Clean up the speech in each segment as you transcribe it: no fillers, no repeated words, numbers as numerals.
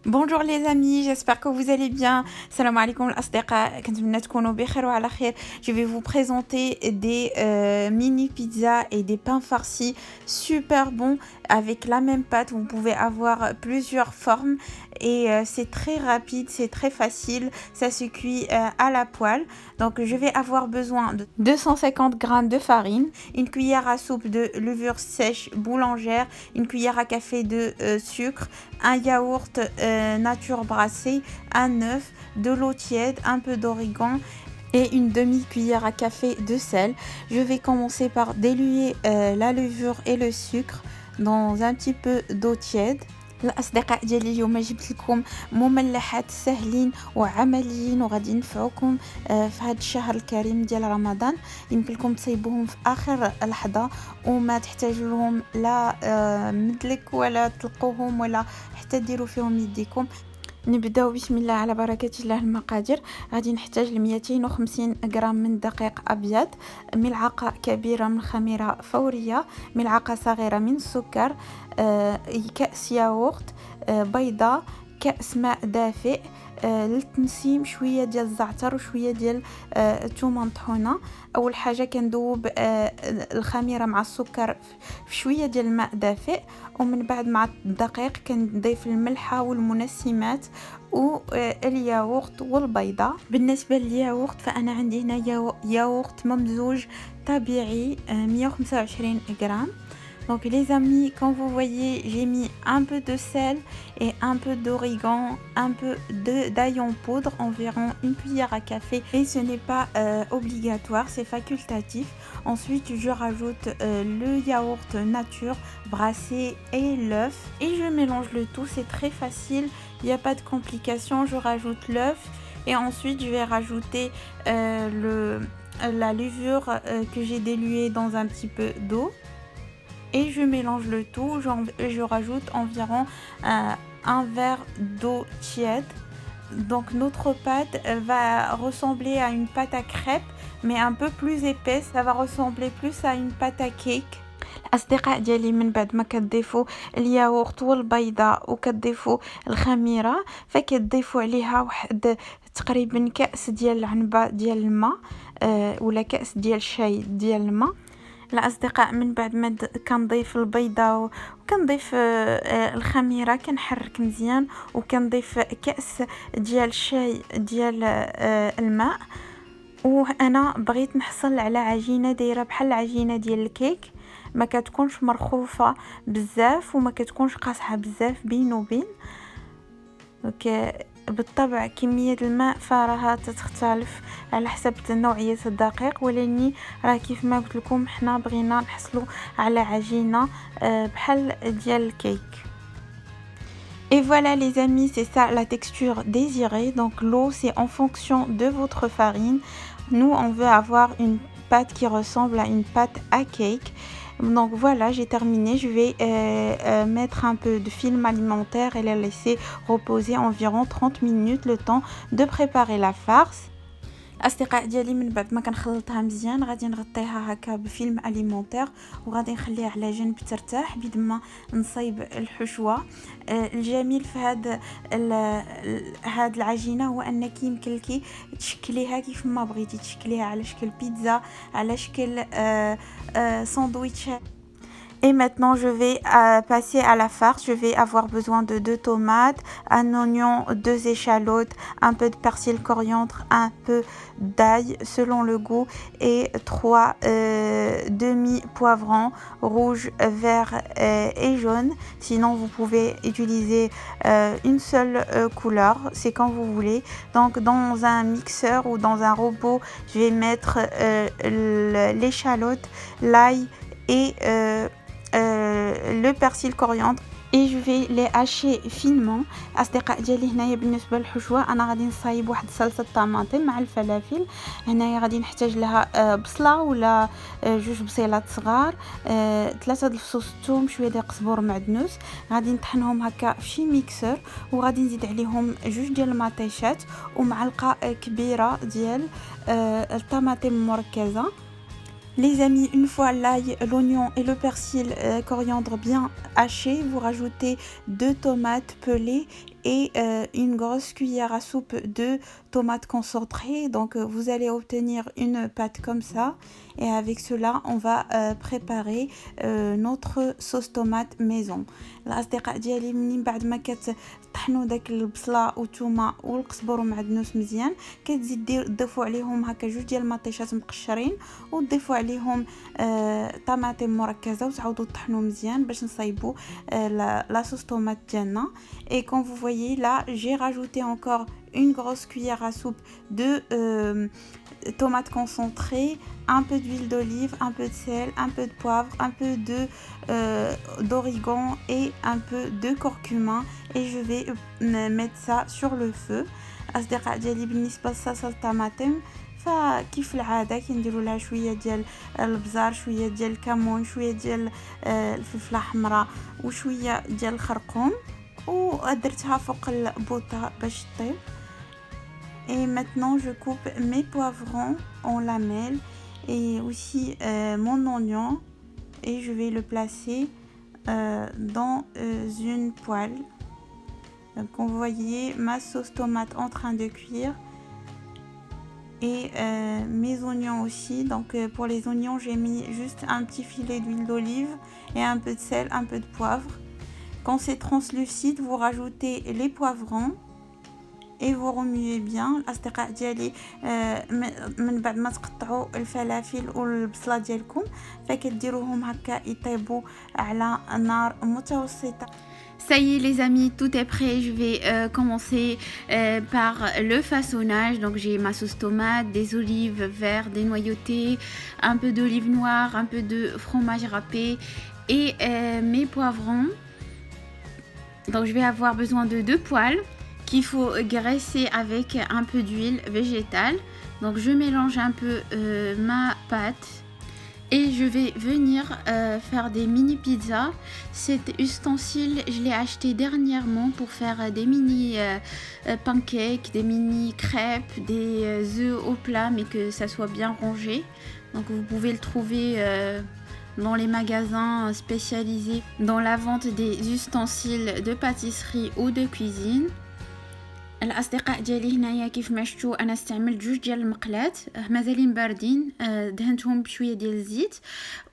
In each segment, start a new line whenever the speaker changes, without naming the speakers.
Bonjour les amis, j'espère que vous allez bien. Salam alaikum الأصدقاء, كنتمنى تكونوا بخير وعلى خير. Je vais vous présenter des mini pizzas et des pains farcis super bons avec la même pâte. Vous pouvez avoir plusieurs formes et c'est très rapide, c'est très facile. Ça se cuit à la poêle. Donc je vais avoir besoin de 250 g de farine, une cuillère à soupe de levure sèche boulangère, une cuillère à café de sucre, un yaourt nature brassée, un œuf, de l'eau tiède, un peu d'origan et une demi-cuillère à café de sel. Je vais commencer par diluer la levure et le sucre dans un petit peu d'eau tiède. الأصدقاء ديالي اليوم جبت لكم مملحات سهلين وعمليين وغادي ينفعوكم في هذا الشهر الكريم ديال رمضان. يمكن لكم تصيبوهم في آخر لحظة وما تحتاج لهم لا مدلك ولا تلقوهم ولا حتى ديروا فيهم يديكم. نبداو بسم الله على بركة الله. المقادير: غادي نحتاج ل 250 غرام من دقيق ابيض، ملعقة كبيرة من خميرة فورية، ملعقة صغيرة من السكر، كأس ياغورت، بيضة، كأس ماء دافئ، للتنسيم شويه ديال الزعتر وشويه ديال الثومه مطحونه. اول حاجه كندوب الخميره مع السكر في شويه ديال الماء دافئ، ومن بعد مع الدقيق كنضيف الملحه والمنسمات والياغورت والبيضه. بالنسبه للياغورت فانا عندي هنا ياغورت ممزوج طبيعي 125 غرام. Donc les amis, comme vous voyez, j'ai mis un peu de sel et un peu d'origan, un peu d'ail en poudre, environ une cuillère à café. Et ce n'est pas obligatoire, c'est facultatif. Ensuite, je rajoute le yaourt nature brassé et l'œuf. Et je mélange le tout, c'est très facile, il n'y a pas de complications. Je rajoute l'œuf et ensuite je vais rajouter la levure que j'ai diluée dans un petit peu d'eau. Et je mélange le tout, je rajoute environ un verre d'eau tiède. Donc notre pâte va ressembler à une pâte à crêpes, mais un peu plus épaisse. Ça va ressembler plus à une pâte à cake. الأصدقاء ديالي من بعد ما كتضيفوا الياغورت والبيضة وكتضيفوا الخميرة فكتضيفوا عليها واحد تقريبا كأس ديال العنبة ديال الماء ولا كأس ديال الشاي ديال الماء. الأصدقاء من بعد ما كنضيف البيضة وكنضيف الخميرة كنحرك مزيان وكنضيف كأس ديال الشاي ديال الماء. وانا بغيت نحصل على عجينة دايرة بحال العجينة ديال الكيك، ما كتكونش مرخوفة بزاف وما كتكونش قاصحة بزاف بين وبين. بالطبع كمية الماء فراها تختلف على حسب نوعية الدقيق، ولكن راه كيف ما قلت لكم حنا بغينا نحصلوا على عجينة بحال ديال الكيك. Et voilà les amis, c'est ça la texture désirée. Donc l'eau c'est en fonction de votre farine. Nous on veut avoir une pâte qui ressemble à une pâte à cake. Donc voilà, j'ai terminé. Je vais mettre un peu de film alimentaire et la laisser reposer environ 30 minutes, le temps de préparer la farce. الأصدقاء ديالي من بعد ما كنخلطها مزيان غادي نغطيها هكا بفيلم اليمونتير وغادي نخليها على جنب ترتاح بيد ما نصايب الحشوه. الجميل في هاد العجينه هو انك يمكن لك تشكليها كيف ما بغيتي، تشكليها على شكل بيتزا، على شكل ساندويتش. Et maintenant, je vais passer à la farce. Je vais avoir besoin de 2 tomates, un oignon, 2 échalotes, un peu de persil coriandre, un peu d'ail selon le goût et 3 demi-poivrons rouges, verts et jaunes. Sinon, vous pouvez utiliser une seule couleur, c'est quand vous voulez. Donc, dans un mixeur ou dans un robot, je vais mettre l'échalote, l'ail et le persil coriandre et je vais les hacher finement. اصدقاء ديالي هنايا بالنسبه للحشوه انا غادي نصايب واحد صلصه طماطم مع الفلافل. هنايا غادي نحتاج لها بصله ولا 2 بصيلات صغار، 3 د الفصوص الثوم، شويه ديال القزبور معدنوس. غادي نطحنهم هكا في شي ميكسور وغادي نزيد عليهم 2 ديال المطيشات ومعلقه كبيره ديال الطماطم المركزه. Les amis, une fois l'ail, l'oignon et le persil coriandre bien hachés, vous rajoutez 2 tomates pelées et une grosse cuillère à soupe de tomates concentrées. Donc vous allez obtenir une pâte comme ça et avec cela on va préparer notre sauce tomate maison. الاصدقاء ديالي منين بعد ما كتطحنوا داك البصله والثومه والقزبر ومعدنوس مزيان كتزيد تضيفوا عليهم هكا جوج ديال المطيشات مقشرين وتضيفوا عليهم طماطم مركزه وتعاودوا تطحنوا مزيان باش نصايبوا la sauce tomate ديالنا. Et quand vous voyez là, j'ai rajouté encore une grosse cuillère à soupe de tomates concentrées, un peu d'huile d'olive, un peu de sel, un peu de poivre, un peu d'origan et un peu de curcuma et je vais mettre ça sur le feu. أصدقاء ديالي بالنسبة للصلصة الطماطم فكيف العادة كنديروا لها شوية ديال البزار، شوية ديال الكمون، شوية ديال الفلفلة حمراء وشوية ديال الخرقوم ودرتها فوق البوطة باش طيب. Et maintenant je coupe mes poivrons en lamelles et aussi mon oignon et je vais le placer dans une poêle. Donc vous voyez ma sauce tomate en train de cuire et mes oignons aussi. Donc pour les oignons j'ai mis juste un petit filet d'huile d'olive et un peu de sel, un peu de poivre. Quand c'est translucide vous rajoutez les poivrons et vous remuez bien. الاصدقاء ديالي من بعد ما تقطعوا الفلافل والبصله ديالكم فكديروهم هكا يطيبوا على نار متوسطه. Ça y est les amis, tout est prêt. Je vais commencer par le façonnage. Donc j'ai ma sauce tomate, des olives vertes dénoyautées, un peu d'olive noire, un peu de fromage râpé et mes poivrons. Donc je vais avoir besoin de 2 poêles qu'il faut graisser avec un peu d'huile végétale. Donc je mélange un peu ma pâte et je vais venir faire des mini pizzas. Cet ustensile je l'ai acheté dernièrement pour faire des mini pancakes, des mini crêpes, des œufs au plat mais que ça soit bien rangé. Donc vous pouvez le trouver dans les magasins spécialisés dans la vente des ustensiles de pâtisserie ou de cuisine. الاصدقاء ديالي هنايا كيف ما شفتوا انا استعملت 2 ديال المقلات مازالين باردين دهنتهم بشويه ديال الزيت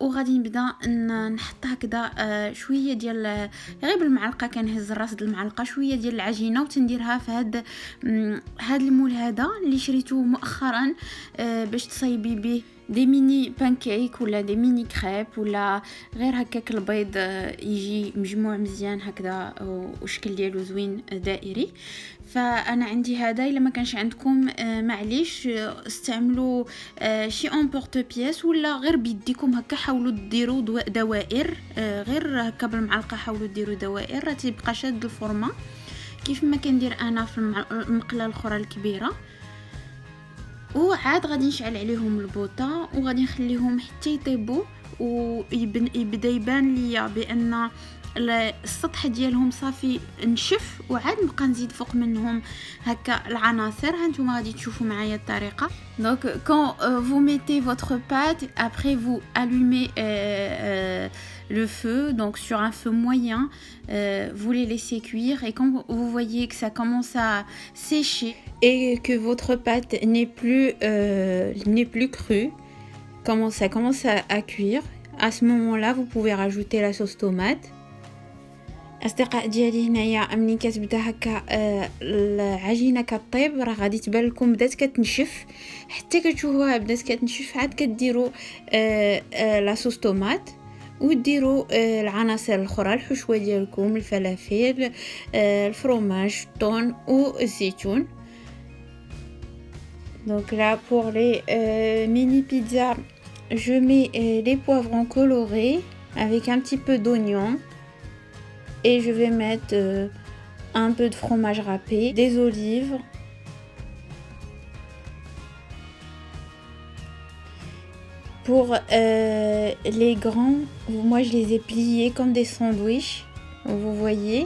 وغادي نبدا نحط هكذا شويه ديال غير بالمعلقه كنهز الراس ديال المعلقه شويه ديال العجينه وتنديرها في هاد المول هذا اللي شريته مؤخرا باش تصايبي به دي ميني بانكيك ولا دي ميني كريب ولا غير هكاك البيض يجي مجموع مزيان هكذا وشكل ديالو زوين دائري. فانا عندي هذا. الا ما كانش عندكم معليش استعملوا شي امبورط بياس ولا غير بيديكم هكا حاولوا ديروا دوائر غير هكا بالمعلقه حاولوا ديروا دوائر راه تيبقى شاد الفورمه كيف ما كندير انا في المقله الاخرى الكبيره. وعاد غادي نشعل عليهم البوطه وغادي نخليهم حتى يطيبوا ويبدا يبان ليا بان السطح ديالهم صافي نشف وعاد نبقى نزيد فوق منهم هكا العناصر. هانتوما غادي تشوفوا معايا الطريقه. Donc quand vous mettez votre pâte, après vous allumez le feu, donc sur un feu moyen, vous les laissez cuire et quand vous voyez que ça commence à sécher et que votre pâte n'est plus crue, ça commence à cuire, à ce moment-là vous pouvez rajouter la sauce tomate. اصدقاء ديالي هنايا ملي كتبدا هكا العجينه كطيب راه غادي تبان لكم بدات كتنشف حتى كتشوفوها بدات كتنشف عاد كديروا لا صوص طوماط وديروا العناصر الاخرى الحشوه ديالكم الفلافل الفرماج الطون والزيتون. Donc là pour les mini pizzas je mets les poivrons colorés avec un petit peu d'oignon. Et je vais mettre un peu de fromage râpé, des olives. Pour les grands, moi je les ai pliés comme des sandwichs, vous voyez.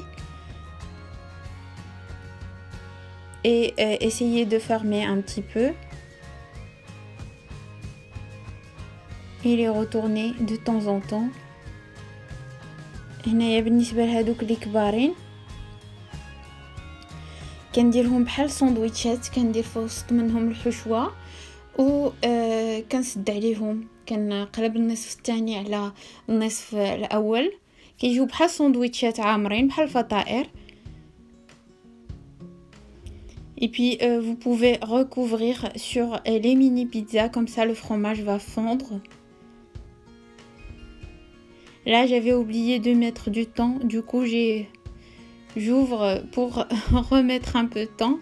Et essayez de fermer un petit peu. Et les retourner de temps en temps. هنايا بالنسبه لهذوك اللي كبارين كنديرهم بحال ساندويتشات، كندير في وسط منهم الحشوه و كنسد عليهم، كنقلب النصف الثاني على النصف الاول، كيجيو بحال ساندويتشات عامرين بحال الفطائر. Et puis vous pouvez recouvrir sur les mini pizzas, comme ça le fromage va fondre. Là j'avais oublié de mettre du temps, du coup j'ouvre pour remettre un peu de temps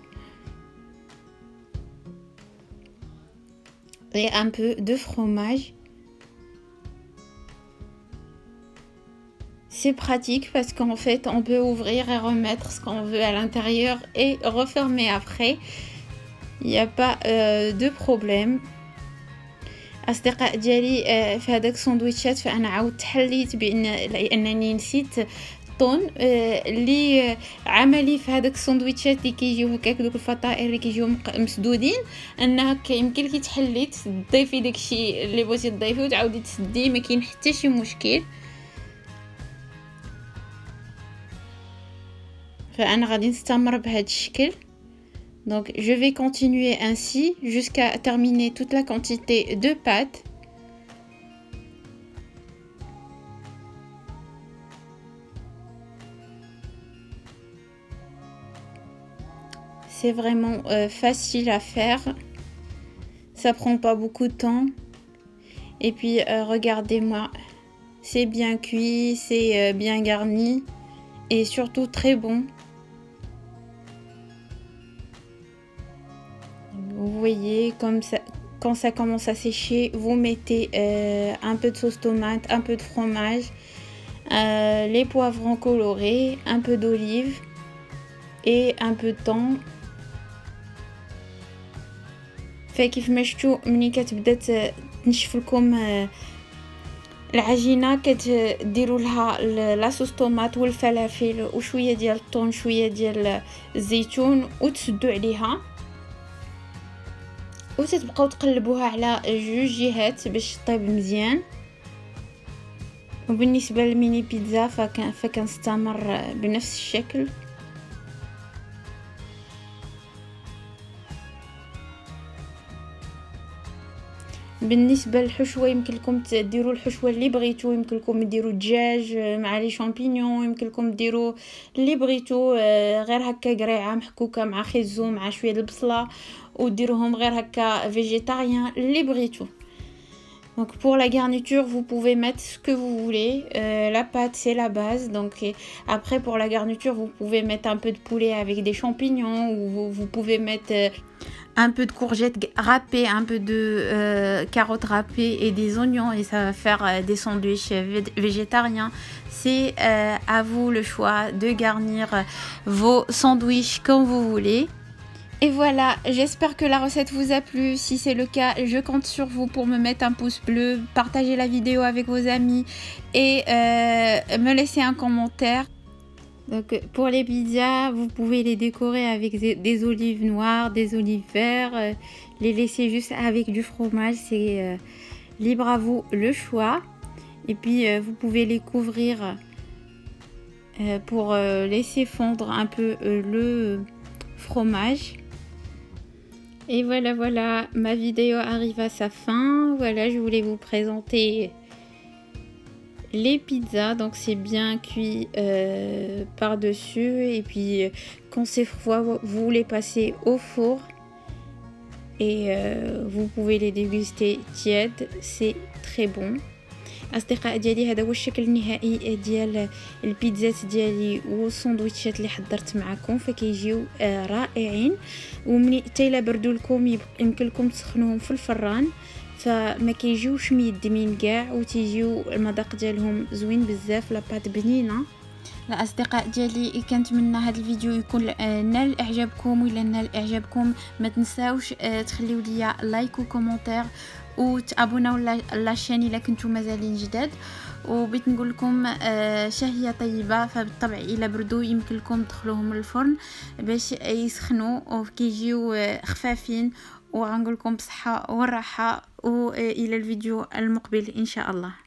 et un peu de fromage. C'est pratique parce qu'en fait on peut ouvrir et remettre ce qu'on veut à l'intérieur et refermer après, il n'y a pas de problème. أصدقاء ديالي في هذاك الساندويتشات فأنا عاود تحليت لأنني نسيت الطون اللي عملي في هذاك الساندويتشات اللي كيجيو هكاك، دوك الفطائر اللي كيجيو مسدودين، انها يمكن كي تحلي تضيفي داكشي اللي بغيتي تضيفيه وتعاودي تسديه، ما كاين حتى شي مشكل. فأنا غادي نستمر بهذا الشكل. Donc je vais continuer ainsi jusqu'à terminer toute la quantité de pâte. C'est vraiment facile à faire. Ça prend pas beaucoup de temps. Et puis regardez-moi, c'est bien cuit, c'est bien garni et surtout très bon. Vous voyez, comme ça, quand ça commence à sécher, vous mettez un peu de sauce tomate, un peu de fromage, les poivrons colorés, un peu d'olive et un peu de thon. فكيف ما شفتوا ملي كتبدا تنشف لكم العجينه كتديروا لها لا صوص طوماط والفلافل وشويه ديال الثوم شويه ديال الزيتون وتسدوا عليها وتتبقاو تقلبوها على جوج جهات باش طيب مزيان. وبالنسبه للميني بيتزا فكنستمر بنفس الشكل. بالنسبه للحشوه يمكن لكم ديروا الحشوه اللي بغيتو، يمكن لكم ديروا الدجاج مع لي شامبينيون، يمكن لكم ديروا اللي بغيتو غير هكا قريعه محكوكه مع خيزو مع شويه البصله وديروهم غير هكا végétarien اللي بغيتو. Donc pour la garniture, vous pouvez mettre ce que vous voulez. La pâte, c'est la base. Donc après, pour la garniture, vous pouvez mettre un peu de poulet avec des champignons ou vous pouvez mettre un peu de courgettes râpées, un peu de carottes râpées et des oignons et ça va faire des sandwichs végétariens. C'est à vous le choix de garnir vos sandwichs comme vous voulez. Et voilà, j'espère que la recette vous a plu. Si c'est le cas, je compte sur vous pour me mettre un pouce bleu, partager la vidéo avec vos amis et me laisser un commentaire. Donc pour les pizzas, vous pouvez les décorer avec des olives noires, des olives vertes, les laisser juste avec du fromage, c'est libre à vous le choix. Et puis vous pouvez les couvrir pour laisser fondre un peu le fromage. Et voilà, ma vidéo arrive à sa fin. Voilà, je voulais vous présenter les pizzas. Donc c'est bien cuit par-dessus. Et puis quand c'est froid, vous les passez au four. Et vous pouvez les déguster tièdes. C'est très bon. اصدقاء ديالي هذا هو الشكل النهائي ديال البيتزات ديالي والساندويتشات اللي حضرت معكم، فكيجيو رائعين. ومني حتى الا بردوا لكم يمكن لكم تسخنوهم في الفران، فما كيجيوش ميدمين كاع وتيجيو المذاق ديالهم زوين بزاف، لاباط بنينه. الاصدقاء ديالي كنتمنى هذا الفيديو يكون نال اعجابكم، وإلا نال اعجابكم ما تنساوش تخليو ليا لايك وكومونتير وتابوناو لاشين الا كنتو مازالين جداد. وبغيت نقول لكم شهيه طيبه، فبالطبع الا بردوا يمكن لكم تدخلوهم للفرن باش يسخنوا وكيجيو خفافين. وغنقول لكم بصحه والراحه والى الفيديو المقبل ان شاء الله.